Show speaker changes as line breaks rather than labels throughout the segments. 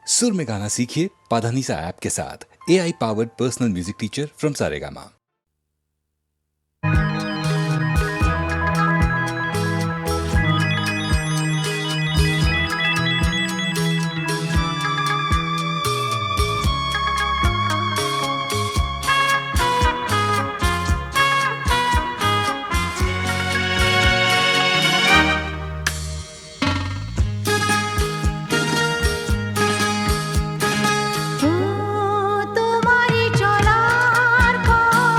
सुर में गाना सीखिए पाधानीसा ऐप के साथ। AI powered personal music teacher from Saregama.
তোমারি চলার পথ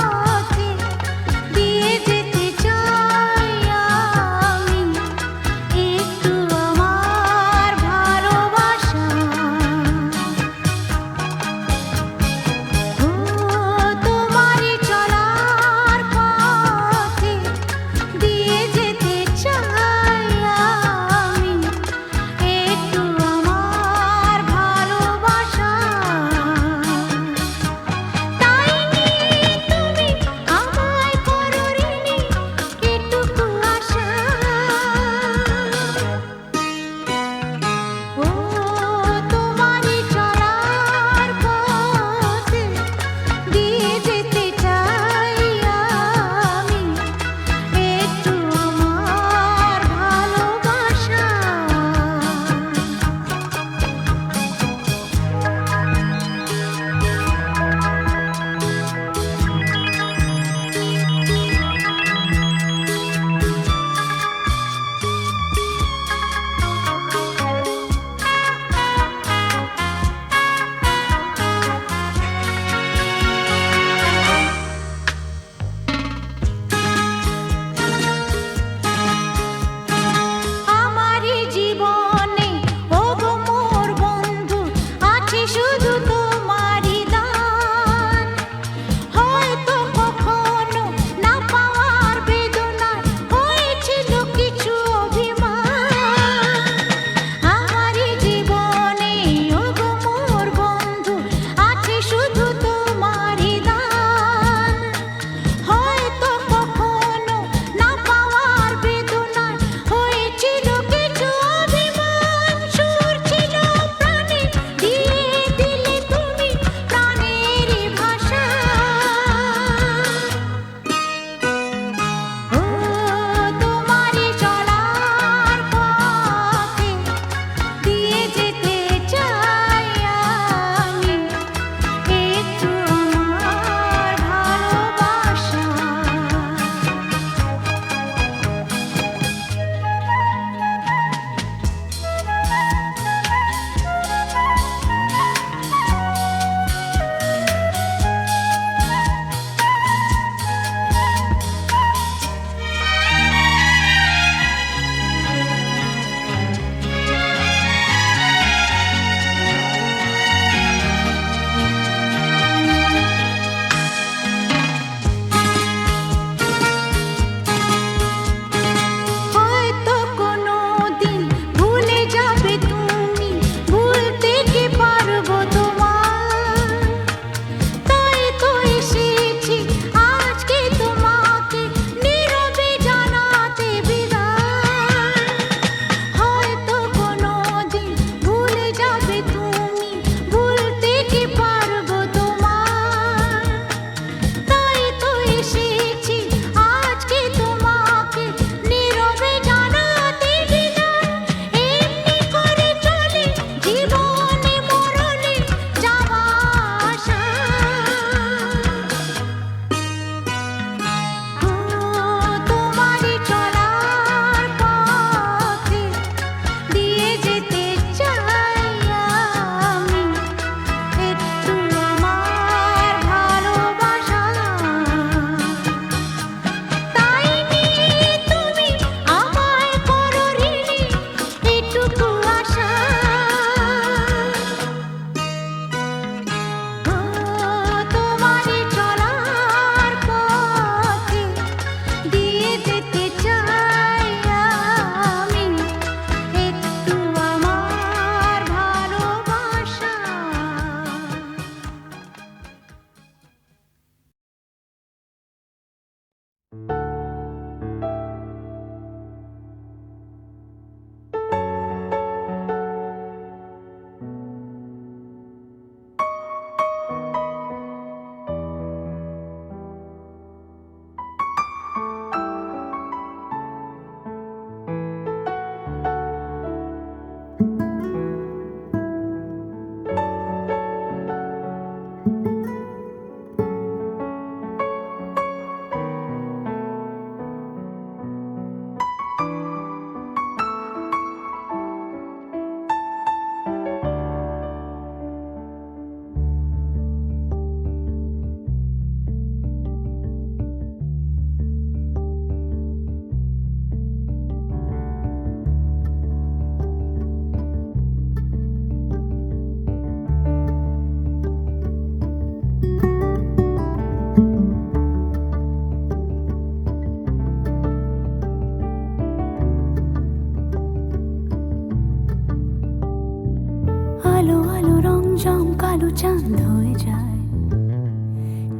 রংজম কালো চাঁদ হয়ে যায়,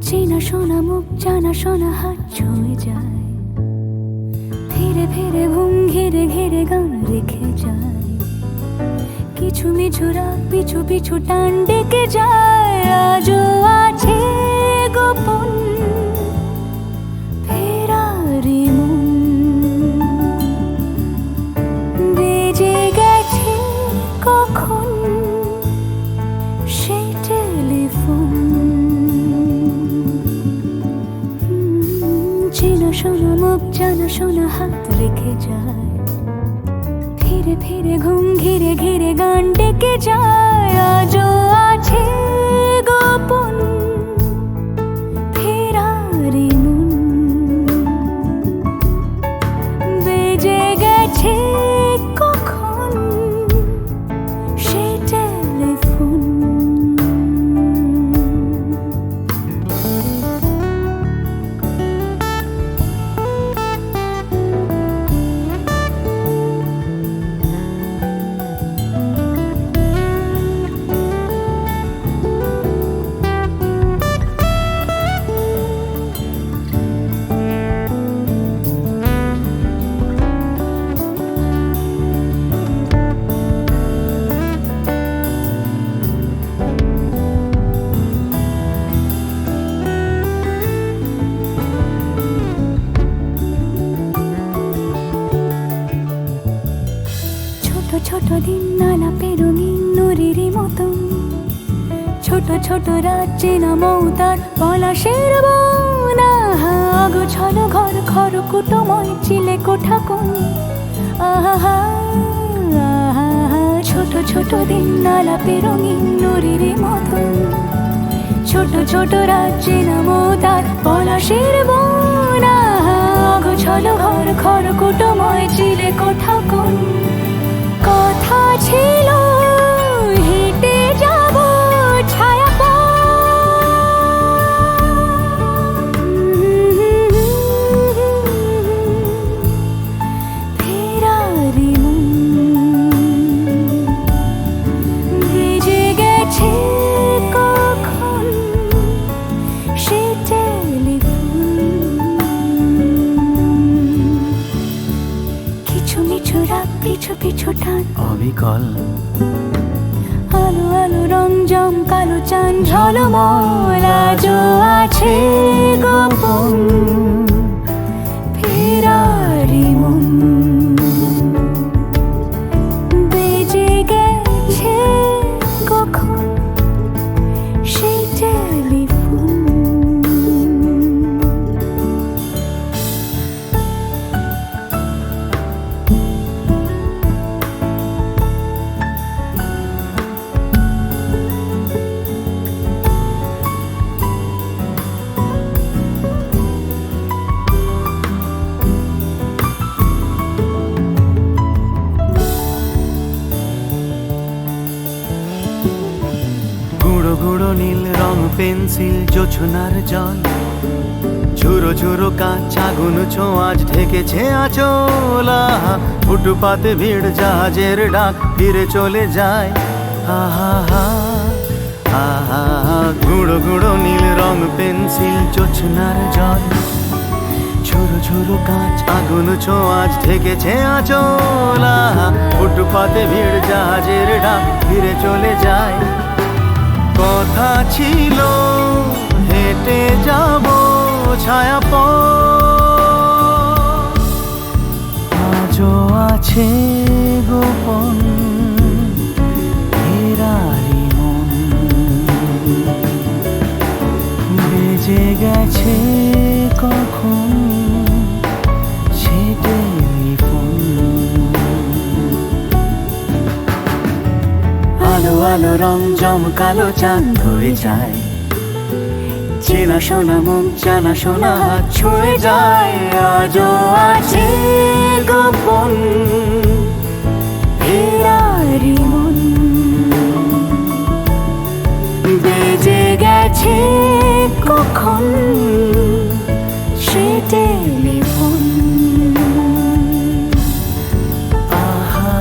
চেনা শোনা মুখ জানা শোনা হাত ছুঁয়ে যায়, ফিরে ফিরে ঘুম ঘিরে ঘিরে গান রেখে যায়, কিছু মিছু রাত পিছু পিছু টান ডেকে যায়। আজও আছে গোপন ফেরারি মন, বেজে গেছে কখন সেই টেলিফোন। চেনা শোনা মুখ জানা শোনা হাত রেখে যায়, ফিরে ফিরে ঘুম ঘিরে ঘিরে গান ডেকে যায়। আজও আছে গোপন ফেরারি মন, বেজে গেছে কখন সেই টেলিফোন। ছোট দিন আলাপে রঙিন নুরির মতন, ছোট ছোট রাত চেনা মৌতার পলাশের বন। গোছানো ঘর খড়কুটোময় চিলে কোঠা কোন, আহা ছোট ছোট দিন আলাপে রঙিন নুরির মতন, ছোট ছোট রাত চেনা মৌতার পলাশের বন। গোছানো ঘর খড়কুটোময় চিলে কোঠা কোন, কথা ছিল হেঁটে যাব ছায়া ফেরারি মন, ভেজে গেছে কখন সে টেলিফোন। কিছু মিছু রাত পিছু পিছু টান
অবিকল,
আলো আলো রংজম কালো চাঁদ ঝলমল। আজও আছে গোপন ফেরারি মন, বেজে গেছে কখন সেই টেলিফোন।
গুঁড়ো গুঁড়ো নীল রং পেন্সিল জোছনার জল, ঝুরো ঝুরো কাঁচ আগুন ছোঁয়াজ ঢেকেছে আঁচল। ফুটপাতে ভিড় জাহাজের ডাক ফিরে চলে যায়। আহা আহা গুঁড়ো গুঁড়ো নীল রং পেন্সিল জোছনার জল, ঝুরো ঝুরো কাঁচ আগুন ছোঁয়াজ ঢেকেছে আঁচল। ফুটপাতে ভিড় জাহাজের ডাক ফিরে চলে যায়। কথা ছিল হেঁটে যাব ছায়া আজও আছে গোপন ফেরারি মন, বেজে গেছে কখন সে টেলিফোন। আলো আলো রং জমকালো চাঁদ হয়ে যায়, চেনা শোনা মুখ জানা শোনা হাত ছুঁয়ে যায়। আজও আছে গোপন ফেরারি মন, বেজে গেছে কখন সে টেলিফোন। আহা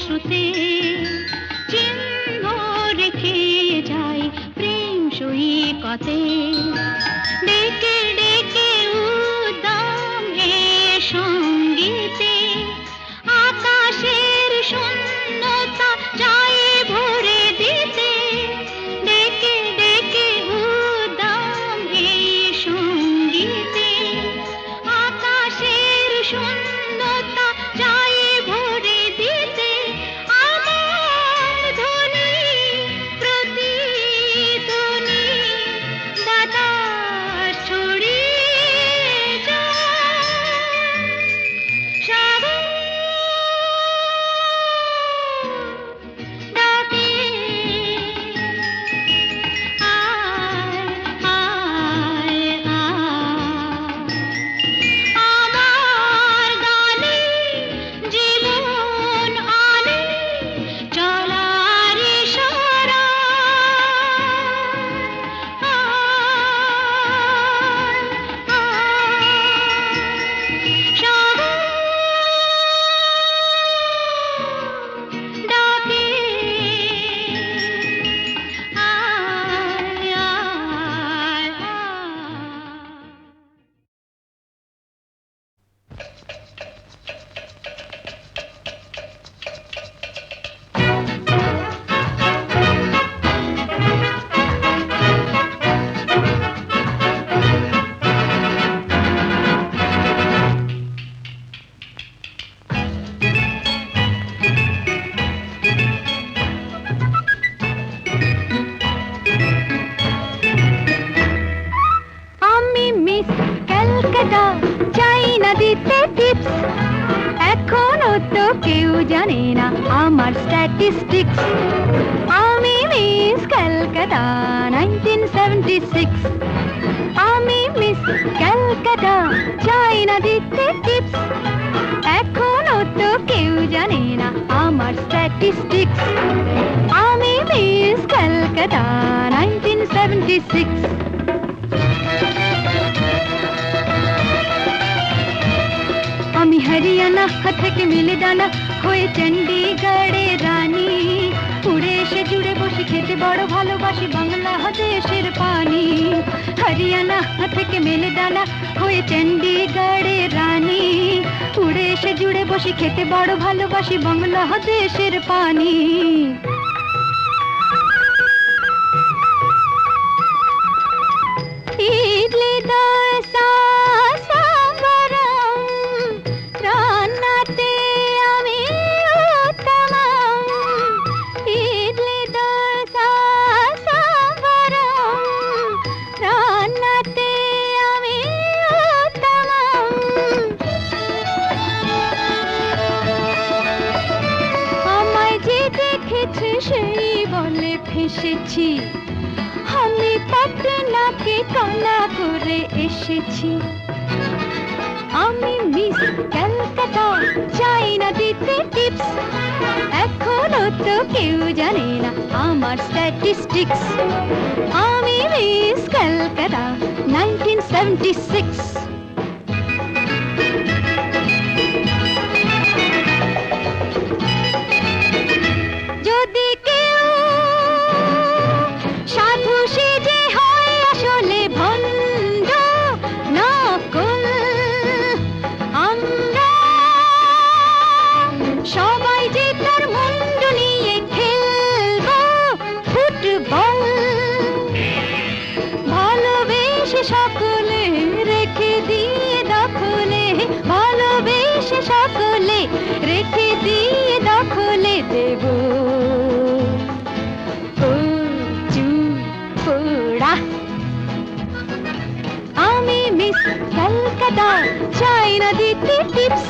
শ্রুতে চিহ্ন রেখে যায় প্রেম সৈকতে ডেকে ডেকে উদ্দাম এ সঙ্গীতে আকাশের শূন্যতা যায় ভরে দিতে ডেকে ডেকে উদ্দাম এ সঙ্গীতে আকাশের শূন্যতা যায় ভরে দিতে আমার ধ্বনি প্রতিধ্বনি বাতাস ছড়িয়ে যায় সাগর ডাকে আয় আয় আয় আমার গানে জীবন আনে চলার ইশারা সাগর ডাকে আয় আয় আয় আমি মিস ক্যালকাটা চাই না দিতে টিপস এখনো তো কেউ জানে না আমার স্ট্যাটিস্টিক্স আমি মিস ক্যালকাটা 1976 আমি মিস ক্যালকাটা চাই না দিতে টিপস এখনো তো কেউ জানে না আমার স্ট্যাটিস্টিক্স আমি মিস ক্যালকাটা 1976 আমি হরিয়ানা থেকে মিলে ডানা হয়ে চণ্ডীগড়ে রানী উড়ে এসে জুড়ে বসে খেতে বড় ভালোবাসি বাংলাদেশের পানি হরিয়ানা থেকে মেলে ডানা হয়ে চণ্ডীগড়ে রানী উড়ে এসে জুড়ে বসে খেতে বড় ভালোবাসি বাংলাদেশের পানি ইডলি দোসা সাম্বারম রান্নাতে আমি উত্তমম ইডলি দোসা সাম্বারম রান্নাতে আমি উত্তমম আমায় যে দেখেছে সেই বলে ফেসেছি আমি পাটনাকে কানা করে এসেছি আমি মিস ক্যালকাটা চাই না দিতে টিপস এখনো তো কেউ জানে না আমার স্ট্যাটিস্টিক্স আমি মিস ক্যালকাটা 1976 যদি কেউ সাধু সেজে হয় আসলে ভণ্ড নকল আমরা সবাই যে তার মুন্ডু নিয়ে খেলবো ফুটবল ভালোবেসে সকলে রেখে দিয়ে দখলে ভালোবেসে সকলে রেখে দিয়ে দখলে দেব পোড়া আমি মিস ক্যালকাটা চাই না দিতে টিপস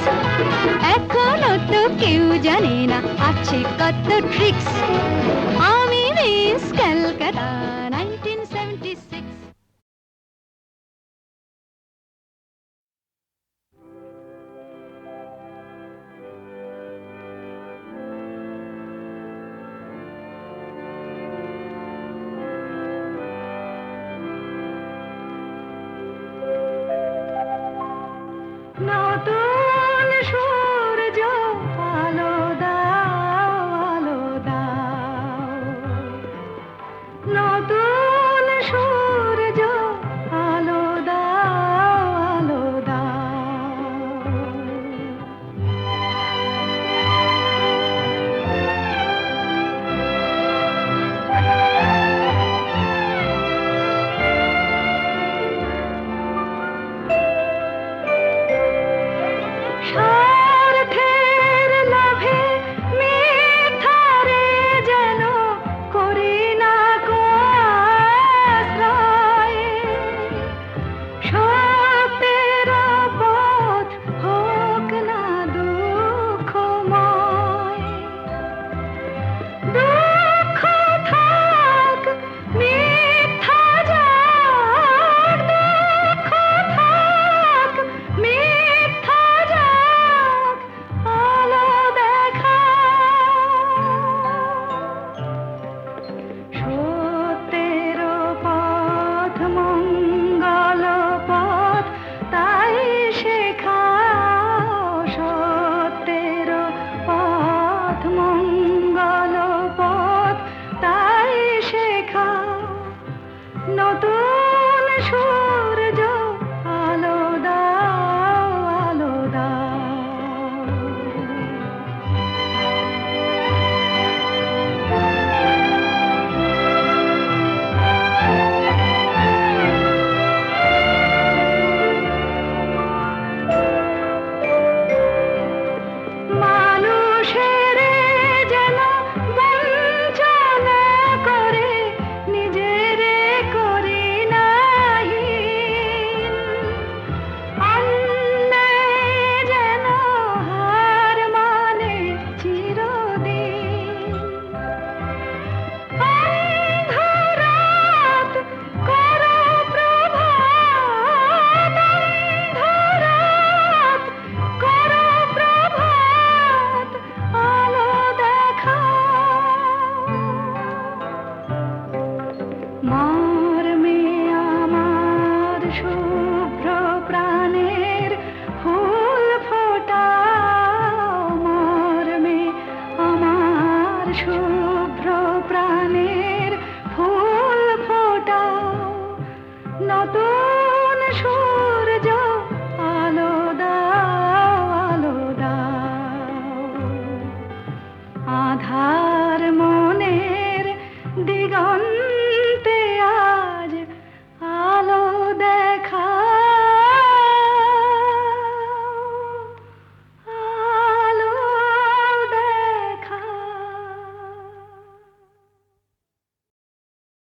এখনো তো কেউ জানে না আছে কত ট্রিক্স আমি মিস ক্যালকাটা 1976 নতুন সূর্য আলো দাও সুর